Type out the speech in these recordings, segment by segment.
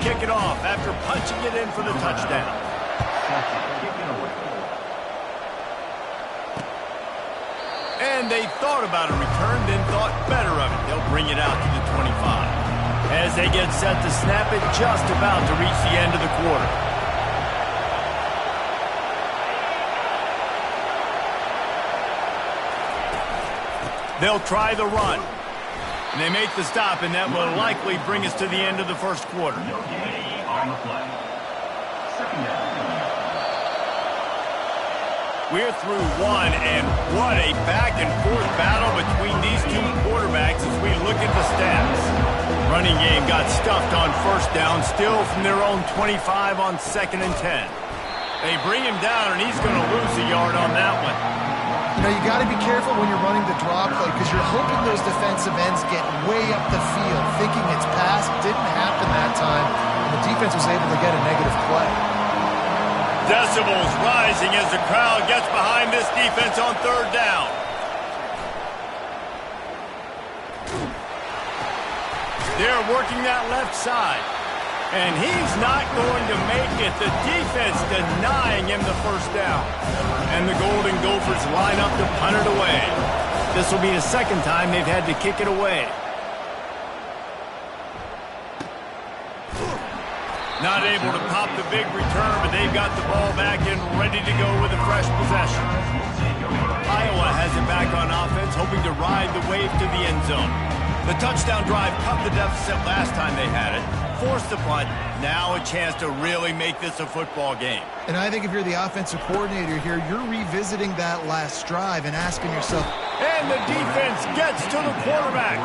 kick it off after punching it in for the touchdown. And they thought about a return, then thought better of it. They'll bring it out to the 25. As they get set to snap it, just about to reach the end of the quarter. They'll try the run. And they make the stop, and that will likely bring us to the end of the first quarter. We're through one, and what a back-and-forth battle between these two quarterbacks as we look at the stats. Running game got stuffed on first down, still from their own 25 on 2nd and 10. They bring him down, and he's going to lose a yard on that one. You know, you got to be careful when you're running the draw play because you're hoping those defensive ends get way up the field, thinking it's pass. Didn't happen that time, and the defense was able to get a negative play. Decibels rising as the crowd gets behind this defense on 3rd down. They're working that left side. And he's not going to make it. The defense denying him the first down. And the Golden Gophers line up to punt it away. This will be the second time they've had to kick it away. Not able to pop the big return, but they've got the ball back and ready to go with a fresh possession. Iowa has it back on offense, hoping to ride the wave to the end zone. The touchdown drive cut the deficit last time they had it. Forced the punt. Now a chance to really make this a football game. And I think if you're the offensive coordinator here, you're revisiting that last drive and asking yourself. And the defense gets to the quarterback.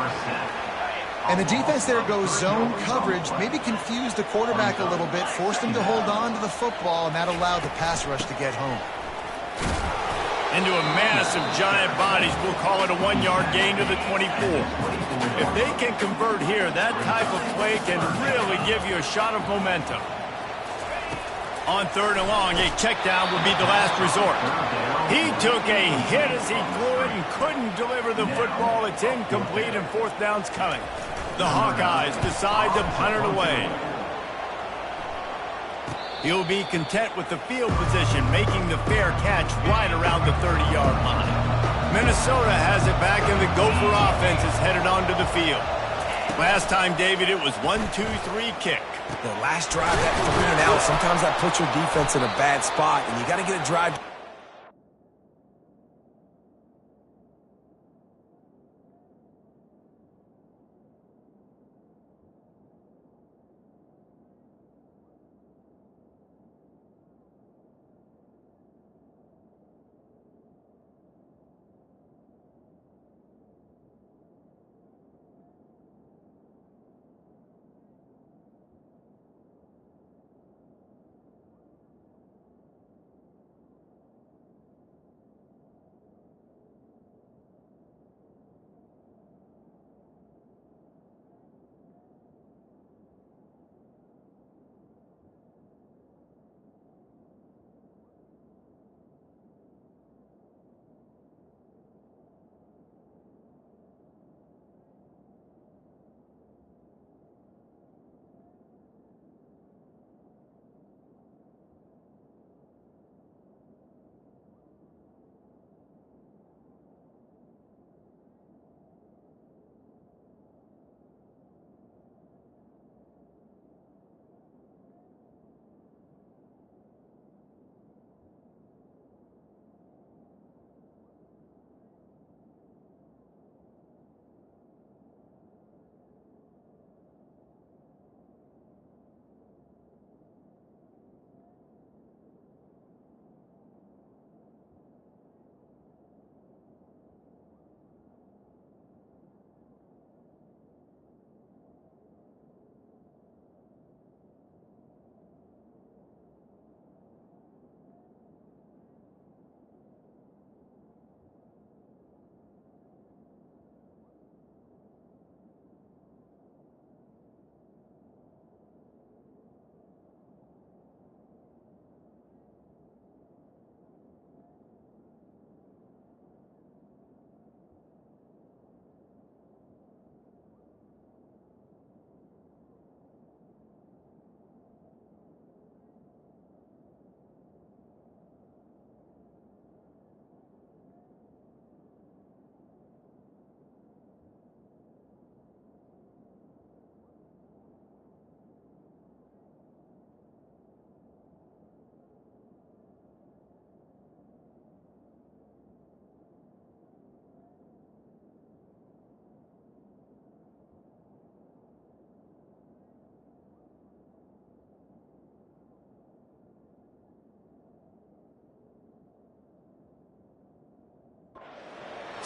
And the defense there goes zone coverage, maybe confused the quarterback a little bit, forced him to hold on to the football, and that allowed the pass rush to get home. Into a mass of giant bodies, we'll call it a 1-yard gain to the 24. If they can convert here, that type of play can really give you a shot of momentum. On 3rd and long, a check down would be the last resort. He took a hit as he threw it and couldn't deliver the football. It's incomplete and 4th down's coming. The Hawkeyes decide to punt it away. He'll be content with the field position, making the fair catch right around the 30-yard line. Minnesota has it back, and the Gopher offense is headed onto the field. Last time, David, it was 1-2-3 kick. The last drive, that 3 and out, sometimes that puts your defense in a bad spot, and you got to get a drive.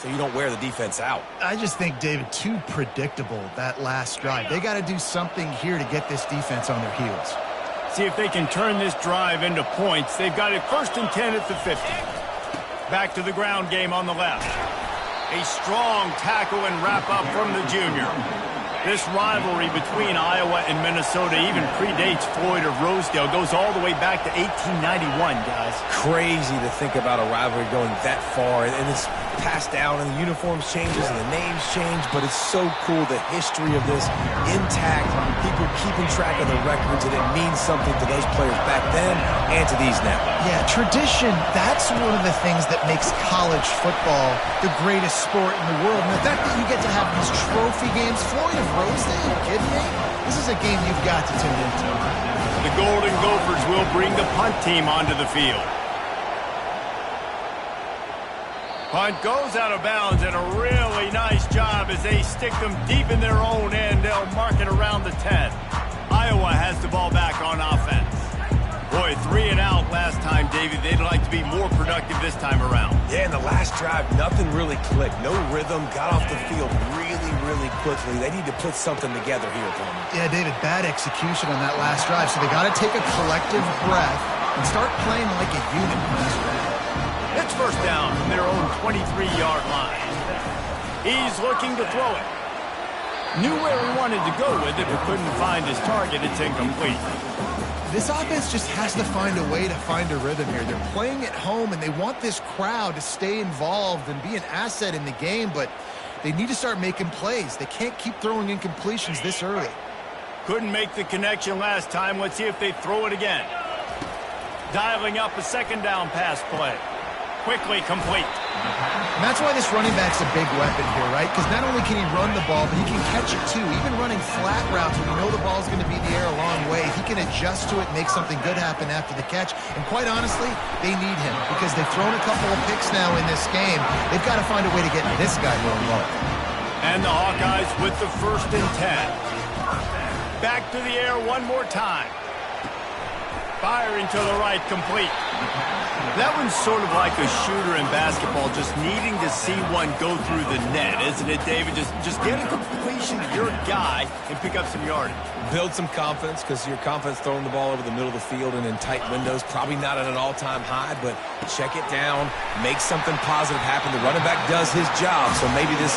so you don't wear the defense out. I just think, David, too predictable that last drive. They got to do something here to get this defense on their heels. See if they can turn this drive into points. They've got it 1st and 10 at the 50. Back to the ground game on the left. A strong tackle and wrap up from the junior. This rivalry between Iowa and Minnesota even predates Floyd of Rosedale. Goes all the way back to 1891, guys. Crazy to think about a rivalry going that far. And it's passed down, and the uniforms changes, and the names change. But it's so cool, the history of this intact. People keeping track of the records, and it means something to those players back then and to these now. Yeah, tradition, that's one of the things that makes college football the greatest sport in the world. And the fact that you get to have these trophy games, Floyd of Rosedale, are you kidding me? This is a game you've got to tune into. The Golden Gophers will bring the punt team onto the field. Punt goes out of bounds, and a really nice job as they stick them deep in their own end. They'll mark it around the 10. Iowa has the ball back on offense. Boy, 3 and out last time, Davey. They'd like to be more productive this time around. Yeah, in the last drive, nothing really clicked. No rhythm, got off the field really quickly. They need to put something together here, Palmer. Yeah, David, bad execution on that last drive. So they got to take a collective breath and start playing like a unit from this round. It's 1st down from their own 23-yard line. He's looking to throw it. Knew where he wanted to go with it, but couldn't find his target. It's incomplete. This offense just has to find a way to find a rhythm here. They're playing at home, and they want this crowd to stay involved and be an asset in the game, but they need to start making plays. They can't keep throwing incompletions this early. Couldn't make the connection last time. Let's see if they throw it again. Dialing up a 2nd down pass play. Quickly complete. And that's why this running back's a big weapon here, right? Because not only can he run the ball, but he can catch it too. Even running flat routes when you know the ball's going to be in the air a long way, he can adjust to it, make something good happen after the catch. And quite honestly, they need him because they've thrown a couple of picks now in this game. They've got to find a way to get this guy more involved. And the Hawkeyes with the 1st and 10. Back to the air one more time. Firing to the right, complete. That one's sort of like a shooter in basketball, just needing to see one go through the net, isn't it, David? Just get a completion to your guy and pick up some yardage. Build some confidence, because your confidence throwing the ball over the middle of the field and in tight windows, probably not at an all-time high, but check it down, make something positive happen. The running back does his job, so maybe this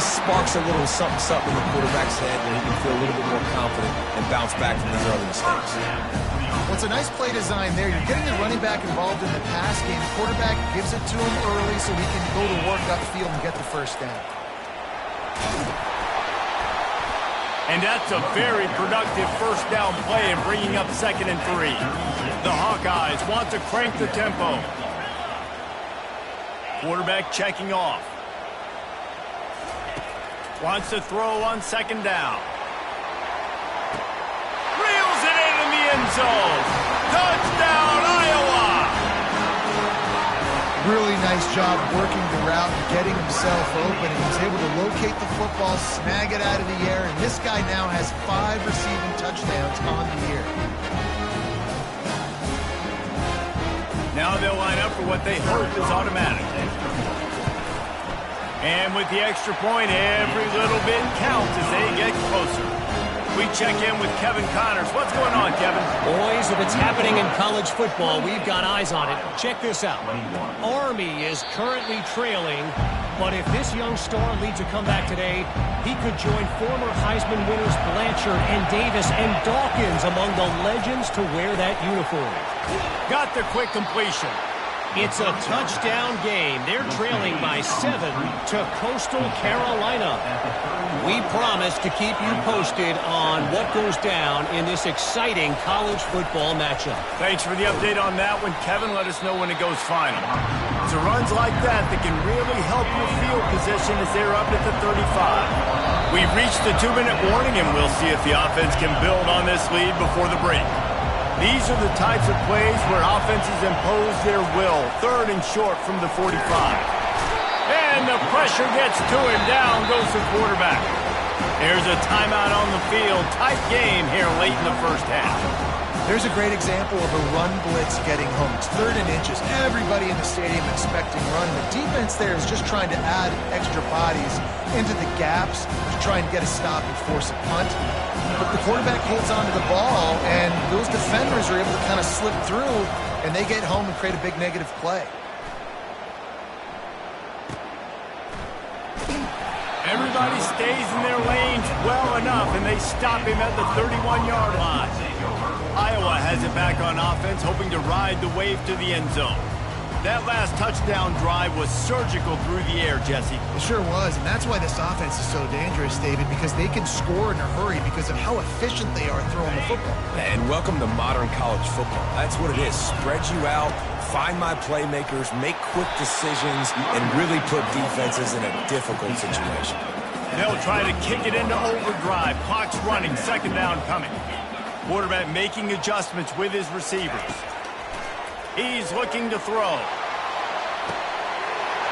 sparks a little something in the quarterback's head where he can feel a little bit more confident and bounce back from these early mistakes. Well, it's a nice play design there. You're getting the running back involved in the pass game. Quarterback gives it to him early so he can go to work upfield and get the 1st down. And that's a very productive 1st down play and bringing up 2nd and 3. The Hawkeyes want to crank the tempo. Quarterback checking off. Wants to throw on 2nd down. Reels it in the end zone. Touchdown, Iowa! Really nice job working the route and getting himself open, and he's able to locate the football, snag it out of the air, and this guy now has 5 receiving touchdowns on the year. Now they'll line up for what they hope is automatic. And with the extra point, every little bit counts as they get closer. We check in with Kevin Connors. What's going on, Kevin? Boys, if it's happening in college football, we've got eyes on it. Check this out. Army is currently trailing, but if this young star leads a comeback today, he could join former Heisman winners Blanchard and Davis and Dawkins among the legends to wear that uniform. Got the quick completion. It's a touchdown game. They're trailing by 7 to Coastal Carolina. We promise to keep you posted on what goes down in this exciting college football matchup. Thanks for the update on that one, Kevin. Let us know when it goes final. It's runs like that can really help your field position as they're up at the 35. We've reached the 2-minute warning, and we'll see if the offense can build on this lead before the break. These are the types of plays where offenses impose their will. 3rd and short from the 45. And the pressure gets to him. Down goes the quarterback. There's a timeout on the field. Tight game here late in the 1st half. There's a great example of a run blitz getting home. It's 3rd and inches. Everybody in the stadium expecting run. The defense there is just trying to add extra bodies into the gaps to try and get a stop and force a punt. But the quarterback holds onto the ball, and those defenders are able to kind of slip through, and they get home and create a big negative play. Everybody stays in their lanes well enough, and they stop him at the 31-yard line. Iowa has it back on offense, hoping to ride the wave to the end zone. That last touchdown drive was surgical through the air, Jesse. It sure was, and that's why this offense is so dangerous, David, because they can score in a hurry because of how efficient they are throwing the football. And welcome to modern college football. That's what it is. Spread you out, find my playmakers, make quick decisions, and really put defenses in a difficult situation. They'll try to kick it into overdrive. Clock's running, 2nd down coming. Quarterback making adjustments with his receivers. He's looking to throw.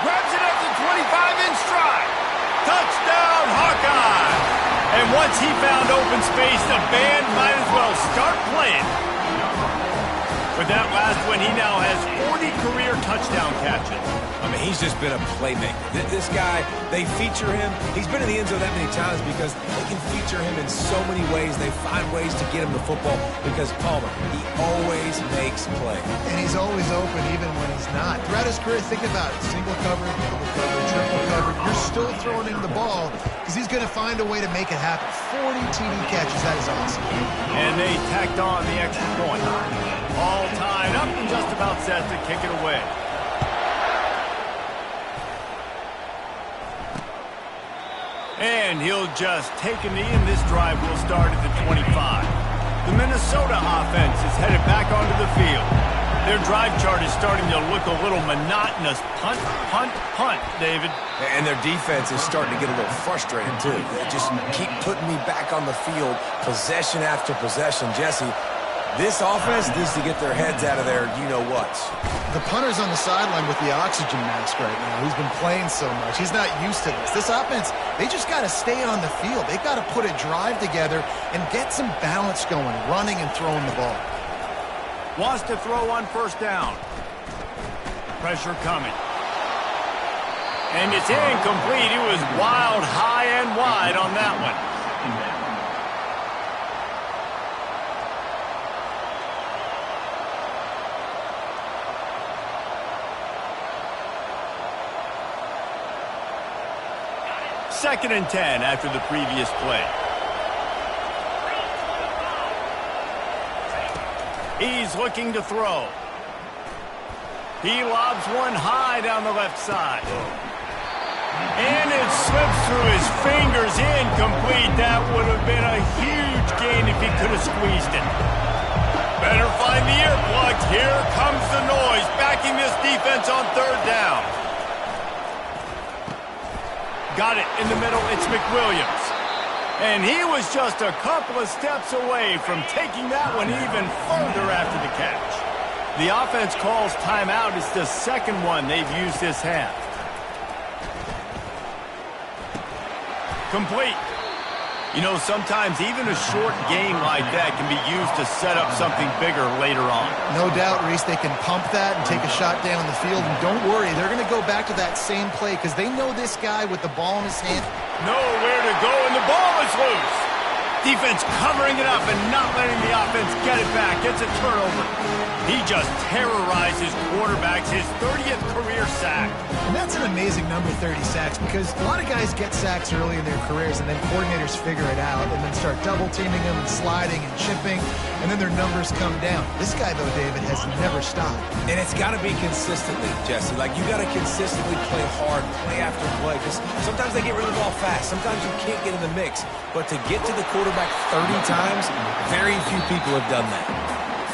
Grabs it at the 25 in stride. Touchdown, Hawkeye! And once he found open space, the band might as well start playing. With that last one, he now has 40 career touchdown catches. I mean, he's just been a playmaker. This guy, they feature him. He's been in the end zone that many times because they can feature him in so many ways. They find ways to get him the football because Palmer, he always makes plays. And he's always open even when he's not. Throughout his career, think about it. Single coverage, double coverage, triple coverage. You're still throwing him the ball because he's going to find a way to make it happen. 40 TD catches. That is awesome. And they tacked on the extra point. All tied up and just about set to kick it away. And he'll just take a knee, and this drive will start at the 25. The Minnesota offense is headed back onto the field. Their drive chart is starting to look a little monotonous. Punt, punt, punt, David. And their defense is starting to get a little frustrated, too. They just keep putting me back on the field, possession after possession. Jesse, this offense needs to get their heads out of their you-know-whats. The punter's on the sideline with the oxygen mask right now. He's been playing so much. He's not used to this. This offense, they just got to stay on the field. They've got to put a drive together and get some balance going, running and throwing the ball. Wants to throw on 1st down. Pressure coming. And it's incomplete. It was wild, high and wide on that one. Second and 10 after the previous play. He's looking to throw. He lobs one high down the left side. And it slips through his fingers, incomplete. That would have been a huge gain if he could have squeezed it. Better find the earplugs. Here comes the noise, backing this defense on 3rd down. Got it in the middle. It's McWilliams. And he was just a couple of steps away from taking that one even further after the catch. The offense calls timeout. It's the 2nd one they've used this half. Complete. You know, sometimes even a short game like that can be used to set up something bigger later on. No doubt, Reese, they can pump that and take a shot down the field. And don't worry, they're going to go back to that same play because they know this guy with the ball in his hand. Nowhere to go, and the ball is loose. Defense covering it up and not letting the offense get it back. Gets a turnover. He just terrorizes quarterbacks, his 30th career sack. And that's an amazing number, 30 sacks, because a lot of guys get sacks early in their careers, and then coordinators figure it out and then start double-teaming them and sliding and chipping, and then their numbers come down. This guy, though, David, has never stopped. And it's got to be consistently, Jesse. Like, you got to consistently play hard, play after play, because sometimes they get rid of the ball fast. Sometimes you can't get in the mix. But to get to the quarterback 30 times, very few people have done that.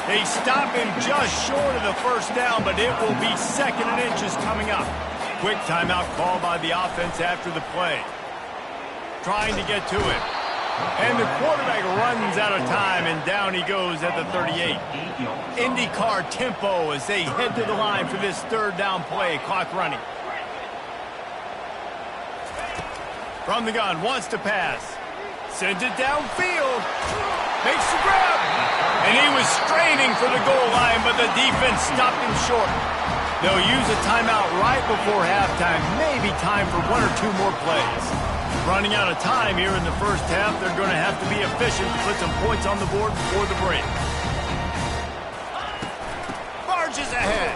They stop him just short of the 1st down, but it will be 2nd and inches coming up. Quick timeout call by the offense after the play. Trying to get to it. And the quarterback runs out of time, and down he goes at the 38. IndyCar tempo as they head to the line for this 3rd down play. Clock running. From the gun, wants to pass. Sends it downfield. Makes the grab. And he was He's straining for the goal line, but the defense stopped him short. They'll use a timeout right before halftime. Maybe time for one or two more plays. Running out of time here in the first half, they're going to have to be efficient to put some points on the board before the break. Barges ahead.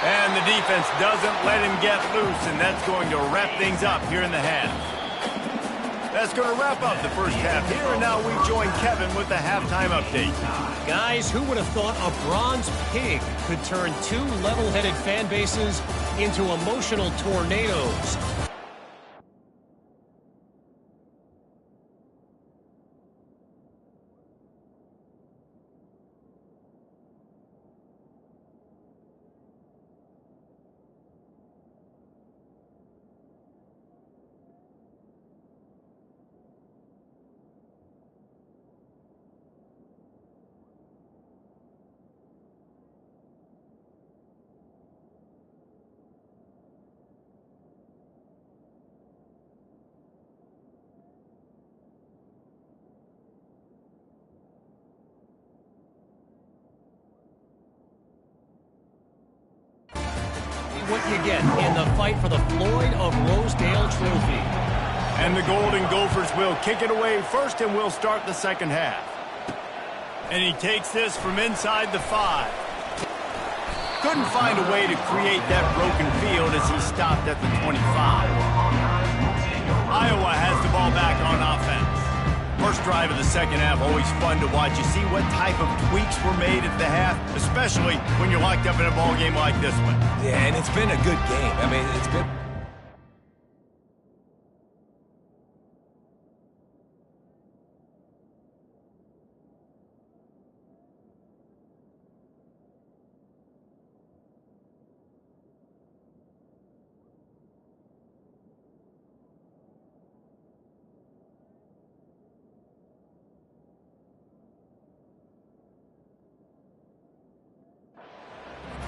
And the defense doesn't let him get loose, and that's going to wrap things up here in the half. That's going to wrap up the first half here, and now we join Kevin with the halftime update. Guys, who would have thought a bronze pig could turn two level-headed fan bases into emotional tornadoes? What you get in the fight for the Floyd of Rosedale Trophy. And the Golden Gophers will kick it away first, and we'll start the second half. And he takes this from inside the 5. Couldn't find a way to create that broken field as he stopped at the 25. Iowa has the ball back on offense. First drive of the second half, always fun to watch. You see what type of tweaks were made at the half, especially when you're locked up in a ball game like this one. Yeah, and it's been a good game. I mean, it's been...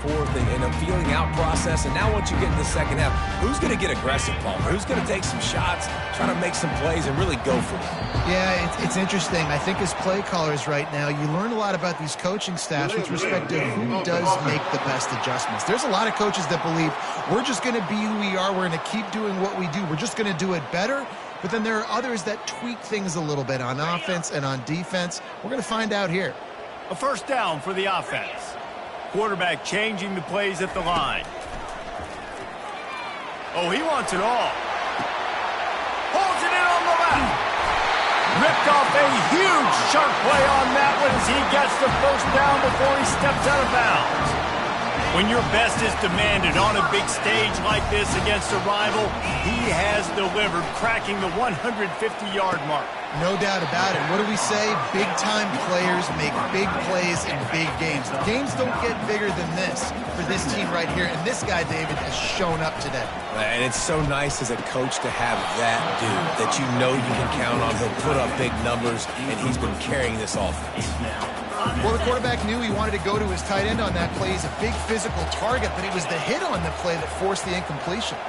fourth in a feeling out process, and now once you get in the second half, who's going to get aggressive, Palmer? Who's going to take some shots, try to make some plays, and really go for it? Yeah, it's interesting. I think as play callers right now, you learn a lot about these coaching staffs with respect to who does make the best adjustments. There's a lot of coaches that believe we're just going to be who we are, we're going to keep doing what we do, we're just going to do it better. But then there are others that tweak things a little bit on offense and on defense. We're going to find out here. A first down for the offense. Quarterback changing the plays at the line. Oh, he wants it all. Holds it in on the left. Ripped off a huge sharp play on that one as he gets the first down before he steps out of bounds. When your best is demanded on a big stage like this against a rival, he has delivered, cracking the 150-yard mark. No doubt about it. What do we say? Big-time players make big plays in big games. The games don't get bigger than this for this team right here, and this guy, David, has shown up today. And it's so nice as a coach to have that dude that you know you can count on. He'll put up big numbers, and he's been carrying this offense. Well, the quarterback knew he wanted to go to his tight end on that play. He's a big physical target, but it was the hit on the play that forced the incompletion.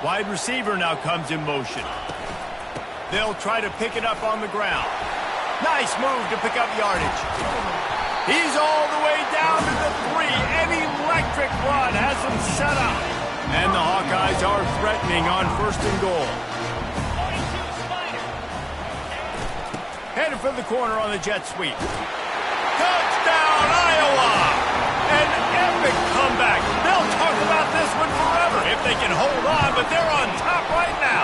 Wide receiver now comes in motion. They'll try to pick it up on the ground. Nice move to pick up yardage. He's all the way down to the 3. An electric run has him set up. And the Hawkeyes are threatening on first and goal. Headed for the corner on the jet sweep. Touchdown, Iowa! An epic comeback. They'll talk about this one forever if they can hold on, but they're on top right now.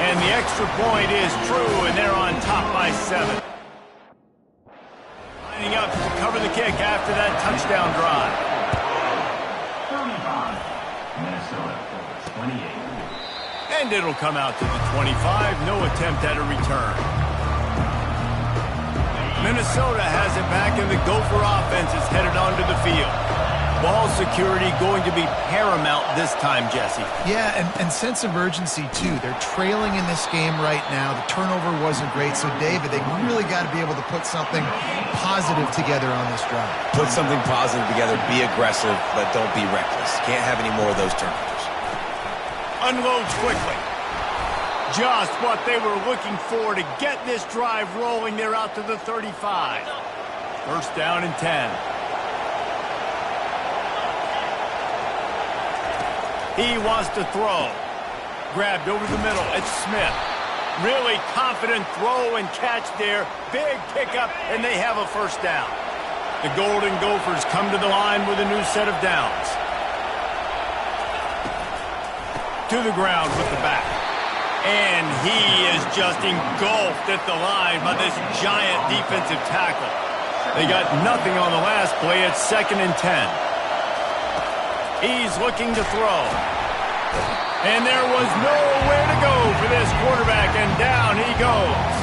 And the extra point is true, and they're on top by 7. Lining up to cover the kick after that touchdown drive. 35, Minnesota, 28. And it'll come out to the 25. No attempt at a return. Minnesota has it back, and the Gopher offense is headed onto the field. Ball security going to be paramount this time, Jesse. Yeah, and sense of urgency, too. They're trailing in this game right now. The turnover wasn't great. So, David, they really got to be able to put something positive together on this drive. Put something positive together, be aggressive, but don't be reckless. Can't have any more of those turnovers. Unloads quickly. just what they were looking for to get this drive rolling. They're out to the 35. First down and 10. He wants to throw. Grabbed over the middle. It's Smith. Really confident throw and catch there. Big pickup, and they have a first down. The Golden Gophers come to the line with a new set of downs. To the ground with the back. And he is just engulfed at the line by this giant defensive tackle. They got nothing on the last play. It's 2nd and 10. He's looking to throw. And there was nowhere to go for this quarterback, and down he goes.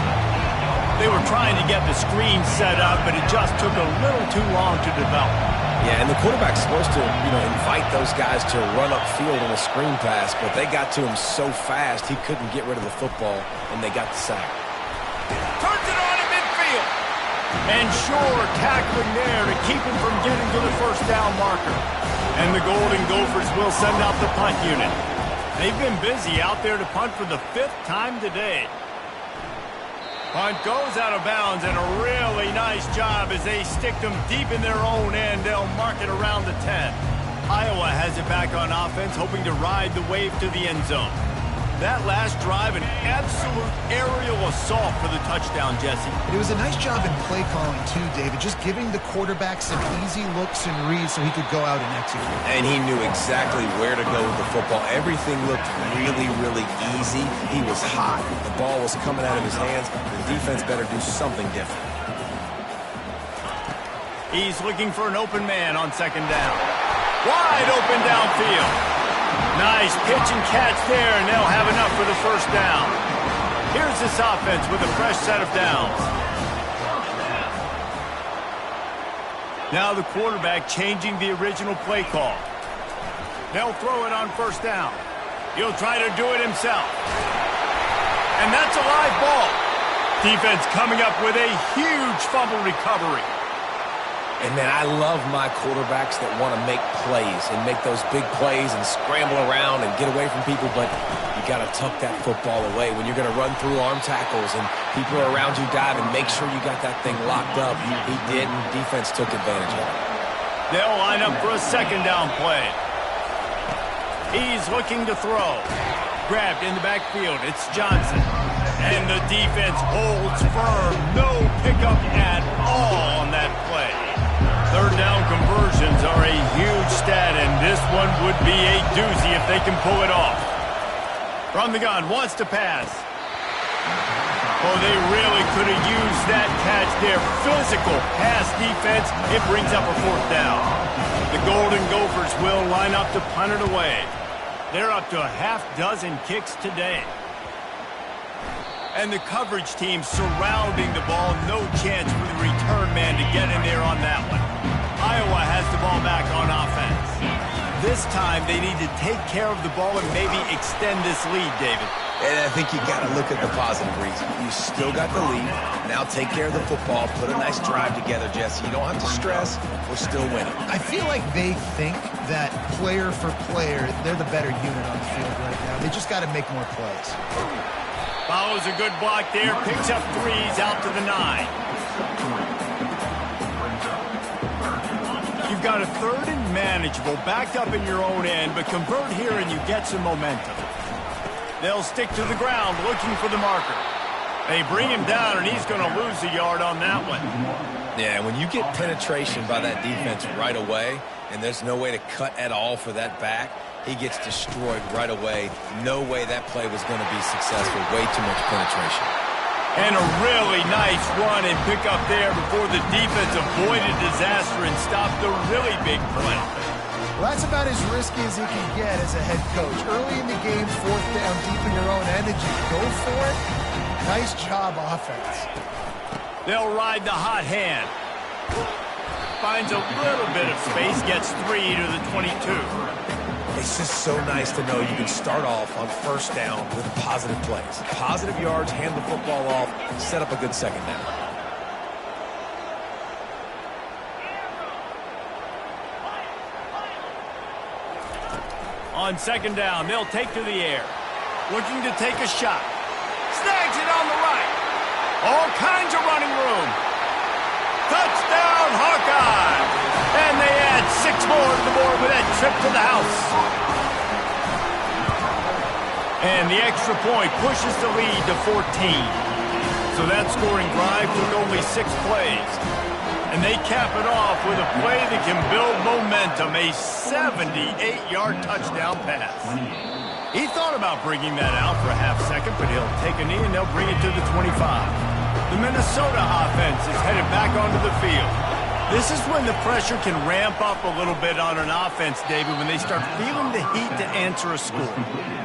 They were trying to get the screen set up, but it just took a little too long to develop. Yeah, and the quarterback's supposed to, invite those guys to run upfield on a screen pass, but they got to him so fast he couldn't get rid of the football, and they got the sack. Turns it on in midfield. And Shore tackling there to keep him from getting to the first down marker. And the Golden Gophers will send out the punt unit. They've been busy out there to punt for the 5th time today. Punt goes out of bounds, and a really nice job as they stick them deep in their own end. They'll mark it around the 10. Iowa has it back on offense, hoping to ride the wave to the end zone. That last drive, an absolute aerial assault for the touchdown, Jesse. It was a nice job in play calling, too, David, just giving the quarterback some easy looks and reads so he could go out and execute. And he knew exactly where to go with the football. Everything looked really, really easy. He was hot. The ball was coming out of his hands. The defense better do something different. He's looking for an open man on 2nd down. Wide open downfield. Nice pitch and catch there, and they'll have enough for the first down. Here's this offense with a fresh set of downs. Now the quarterback changing the original play call. They'll throw it on first down. He'll try to do it himself. And that's a live ball. Defense coming up with a huge fumble recovery. And, man, I love my quarterbacks that want to make plays and make those big plays and scramble around and get away from people, but you got to tuck that football away when you're going to run through arm tackles and people are around you diving. Make sure you got that thing locked up. He did, and defense took advantage of it. They'll line up for a 2nd down play. He's looking to throw. Grabbed in the backfield. It's Johnson. And the defense holds firm. No pickup at all on that play. 3rd down conversions are a huge stat, and this one would be a doozy if they can pull it off. From the gun, wants to pass. Oh, they really could have used that catch there. Physical pass defense. It brings up a 4th down. The Golden Gophers will line up to punt it away. They're up to a half-dozen kicks today. And the coverage team surrounding the ball. No chance for the return man to get in there on that one. Iowa has the ball back on offense. This time they need to take care of the ball and maybe extend this lead, David. And I think you got to look at the positive reason. You still got the lead. Now take care of the football. Put a nice drive together, Jesse. You don't have to stress. We're still winning. I feel like they think that player for player, they're the better unit on the field right now. They just got to make more plays. Follows a good block there. Picks up 3s out to the 9. You've got a 3rd and manageable, backed up in your own end, but convert here and you get some momentum. They'll stick to the ground looking for the marker. They bring him down, and he's going to lose a yard on that one. Yeah, when you get penetration by that defense right away, and there's no way to cut at all for that back, he gets destroyed right away. No way that play was going to be successful. Way too much penetration. And a really nice run and pick up there before the defense avoided disaster and stopped the really big play. Well, that's about as risky as he can get as a head coach. Early in the game, 4th down, deep in your own end, and you go for it. Nice job, offense. They'll ride the hot hand. Finds a little bit of space, gets 3 to the 22. It's just so nice to know you can start off on 1st down with positive plays. Positive yards, hand the football off, set up a good 2nd down. On 2nd down, they'll take to the air. Looking to take a shot. All kinds of running room. Touchdown, Hawkeye! And they add 6 more to the board with that trip to the house. And the extra point pushes the lead to 14. So that scoring drive took only 6 plays. And they cap it off with a play that can build momentum, a 78-yard touchdown pass. He thought about bringing that out for a half second, but he'll take a knee and they'll bring it to the 25. The Minnesota offense is headed back onto the field. This is when the pressure can ramp up a little bit on an offense, David, when they start feeling the heat to answer a score.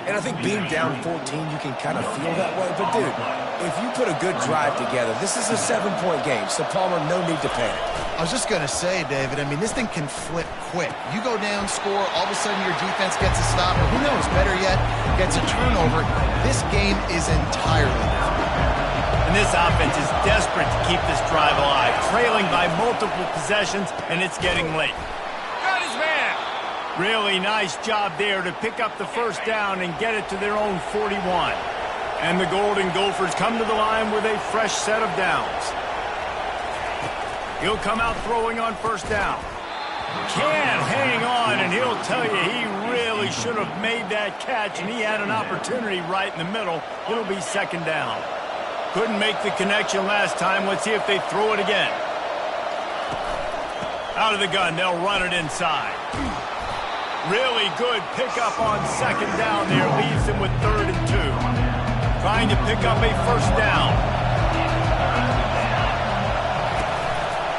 And I think being down 14, you can kind of feel that way. But, dude, if you put a good drive together, this is a 7-point game. So, Palmer, no need to panic. I was just going to say, David, I mean, this thing can flip quick. You go down, score, all of a sudden your defense gets a stop, or who knows, better yet, gets a turnover. This game is entirely different. And this offense is desperate to keep this drive alive, trailing by multiple possessions, and it's getting late. Got his man! Really nice job there to pick up the first down and get it to their own 41. And the Golden Gophers come to the line with a fresh set of downs. He'll come out throwing on first down. Can't hang on, and he'll tell you he really should have made that catch, and he had an opportunity right in the middle. It'll be second down. Couldn't make the connection last time. Let's see if they throw it again. Out of the gun, they'll run it inside. Really good pickup on second down there. Leaves them with 3rd and 2. Trying to pick up a first down.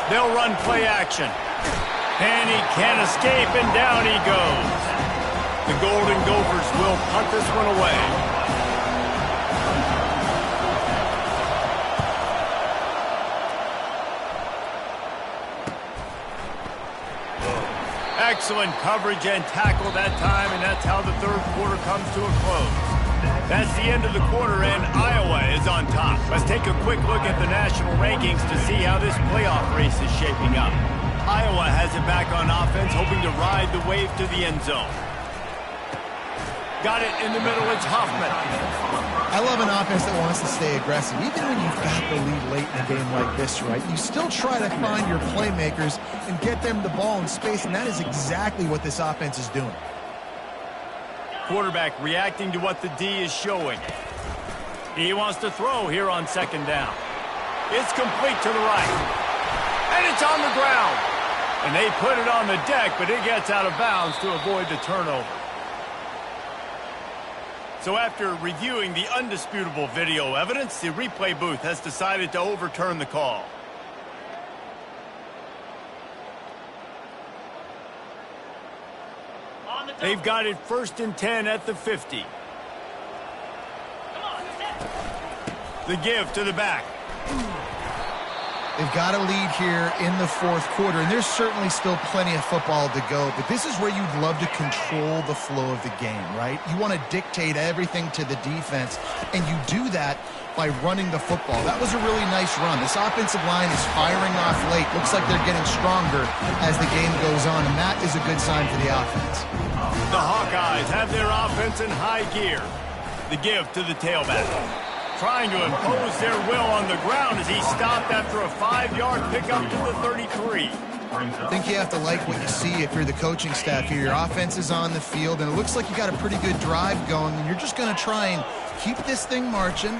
They'll run play action. And he can't escape, and down he goes. The Golden Gophers will punt this one away. Excellent coverage and tackle that time, and that's how the 3rd quarter comes to a close. That's the end of the quarter, and Iowa is on top. Let's take a quick look at the national rankings to see how this playoff race is shaping up. Iowa has it back on offense, hoping to ride the wave to the end zone. Got it in the middle, it's Hoffman. I love an offense that wants to stay aggressive. Even when you've got the lead late in a game like this, right, you still try to find your playmakers and get them the ball in space, and that is exactly what this offense is doing. Quarterback reacting to what the D is showing. He wants to throw here on second down. It's complete to the right. And it's on the ground. And they put it on the deck, but it gets out of bounds to avoid the turnover. So after reviewing the undisputable video evidence, the replay booth has decided to overturn the call. They've got it 1st and 10 at the 50. The give to the back. They've got a lead here in the 4th quarter, and there's certainly still plenty of football to go, but this is where you'd love to control the flow of the game, right? You want to dictate everything to the defense, and you do that by running the football. That was a really nice run. This offensive line is firing off late. Looks like they're getting stronger as the game goes on, and that is a good sign for the offense. The Hawkeyes have their offense in high gear. The give to the tailback. Trying to impose their will on the ground as he stopped after a 5-yard pickup to the 33. I think you have to like what you see if you're the coaching staff here. Your offense is on the field, and it looks like you got a pretty good drive going, and you're just going to try and keep this thing marching,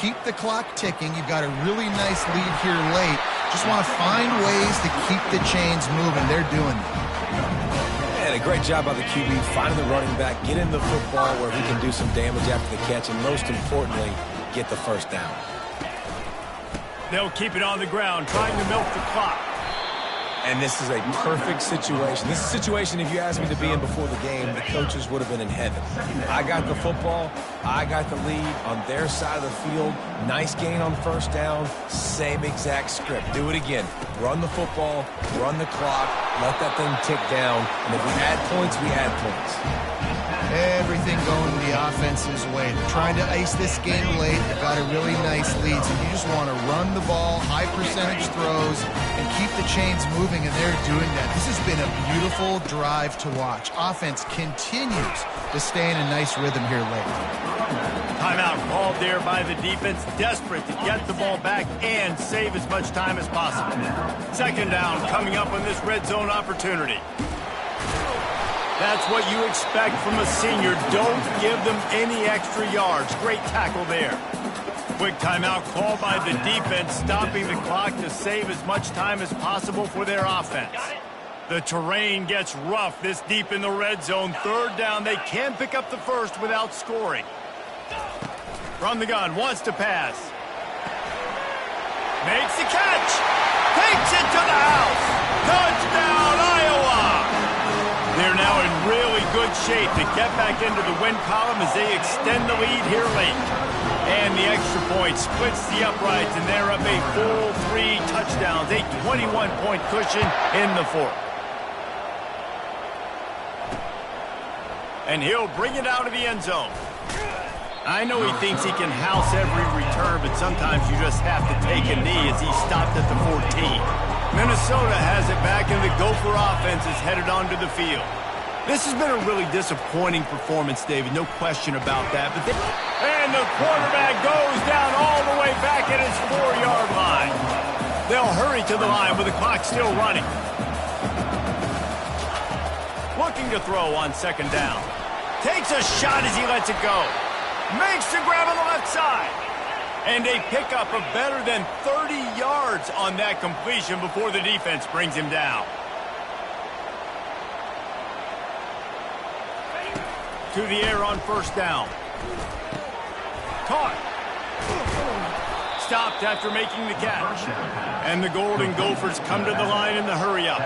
keep the clock ticking. You've got a really nice lead here late. Just want to find ways to keep the chains moving. They're doing it. And a great job by the QB, finding the running back, get in the football where he can do some damage after the catch, and most importantly, get the first down. They'll keep it on the ground, trying to milk the clock. And this is a perfect situation. This is a situation, if you asked me to be in before the game, the coaches would have been in heaven. I got the football. I got the lead on their side of the field. Nice gain on first down. Same exact script. Do it again. Run the football, run the clock, let that thing tick down. And if we add points, we add points. Everything going the offense's way. They're trying to ice this game late. They've got a really nice lead, so you just want to run the ball, high percentage throws, and keep the chains moving, and they're doing that. This has been a beautiful drive to watch. Offense continues to stay in a nice rhythm here late. Timeout called there by the defense, desperate to get the ball back and save as much time as possible. Second down coming up on this red zone opportunity. That's what you expect from a senior. Don't give them any extra yards. Great tackle there. Quick timeout called by the defense, stopping the clock to save as much time as possible for their offense. The terrain gets rough this deep in the red zone. Third down, they can pick up the first without scoring. From the gun, wants to pass. Makes the catch. Takes it to the house. Touchdown, Iowa! They're now in really good shape to get back into the win column as they extend the lead here late. And the extra point splits the uprights, and they're up a full 3 touchdowns, a 21-point cushion in the fourth. And he'll bring it out of the end zone. I know he thinks he can house every return, but sometimes you just have to take a knee as he stopped at the 14. Minnesota has it back, and the Gopher offense is headed onto the field. This has been a really disappointing performance, David, no question about that. And the quarterback goes down all the way back at his 4-yard line. They'll hurry to the line with the clock still running. Looking to throw on second down. Takes a shot as he lets it go. Makes the grab on the left side. And a pickup of better than 30 yards on that completion before the defense brings him down. To the air on first down. Caught. Stopped after making the catch. And the Golden Gophers come to the line in the hurry-up.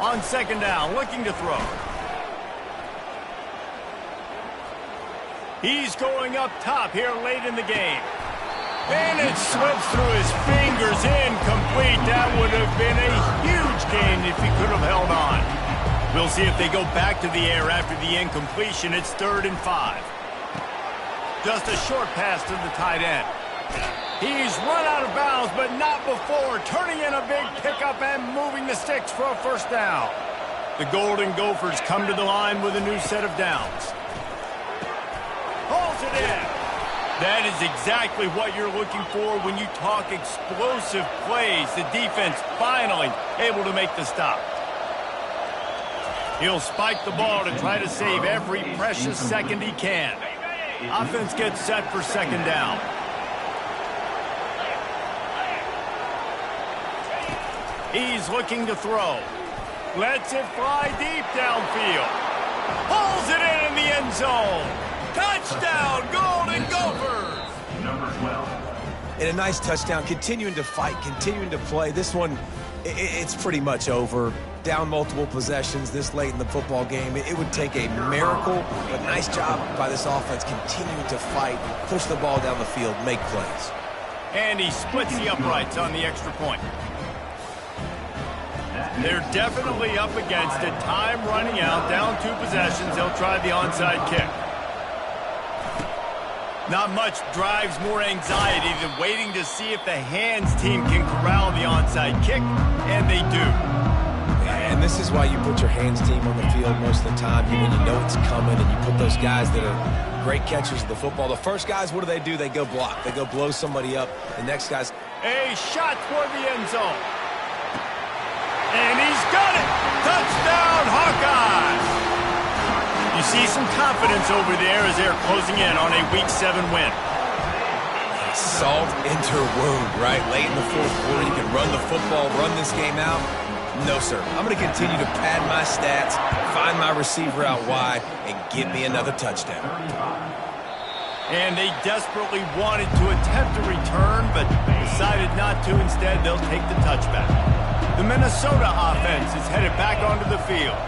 On second down, looking to throw. He's going up top here late in the game. And it slips through his fingers, incomplete. That would have been a huge gain if he could have held on. We'll see if they go back to the air after the incompletion. It's 3rd and 5. Just a short pass to the tight end. He's run out of bounds, but not before turning in a big pickup and moving the sticks for a first down. The Golden Gophers come to the line with a new set of downs. Pulls it in. That is exactly what you're looking for when you talk explosive plays. The defense finally able to make the stop. He'll spike the ball to try to save every precious second he can. Offense gets set for second down. He's looking to throw. Lets it fly deep downfield. Pulls it in the end zone. Touchdown, Golden Gophers! Number 12. In a nice touchdown, continuing to fight, continuing to play. This one, it's pretty much over. Down multiple possessions this late in the football game. It would take a miracle, but nice job by this offense continuing to fight, push the ball down the field, make plays. And he splits the uprights on the extra point. They're definitely up against it. Time running out, down 2 possessions. They'll try the onside kick. Not much drives more anxiety than waiting to see if the hands team can corral the onside kick, and they do. And this is why you put your hands team on the field most of the time, when you know it's coming, and you put those guys that are great catchers of the football. The first guys, what do? They go block. They go blow somebody up. The next guy's... A shot toward the end zone. And he's got it! Touchdown, Hawkeyes! You see some confidence over there as they're closing in on a Week 7 win. Salt into her wound, right? Late in the fourth quarter, you can run the football, run this game out. No, sir. I'm going to continue to pad my stats, find my receiver out wide, and give me another touchdown. And they desperately wanted to attempt a return, but decided not to. Instead, they'll take the touchback. The Minnesota offense is headed back onto the field.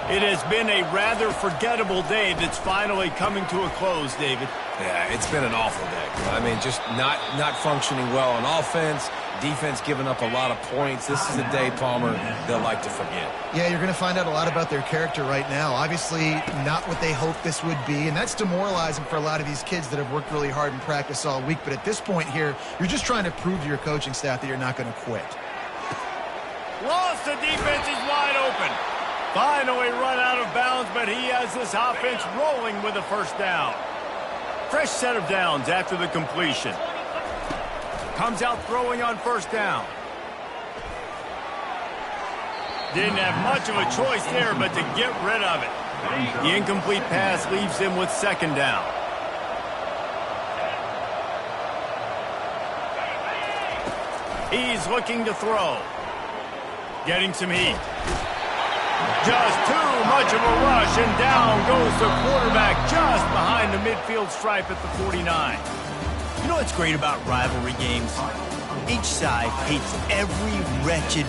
It has been a rather forgettable day that's finally coming to a close, David. Yeah, it's been an awful day. I mean, just not functioning well on offense, defense giving up a lot of points. This is a day, Palmer, they'll like to forget. Yeah, you're going to find out a lot about their character right now. Obviously, not what they hoped this would be, and that's demoralizing for a lot of these kids that have worked really hard in practice all week. But at this point here, you're just trying to prove to your coaching staff that you're not going to quit. Lost, the defense is wide open. Finally run out of bounds, but he has this offense rolling with a first down. Fresh set of downs after the completion. Comes out throwing on first down. Didn't have much of a choice there, but to get rid of it. The incomplete pass leaves him with second down. He's looking to throw. Getting some heat. Just too much of a rush, and down goes the quarterback just behind the midfield stripe at the 49. You know what's great about rivalry games? Each side hates every wretched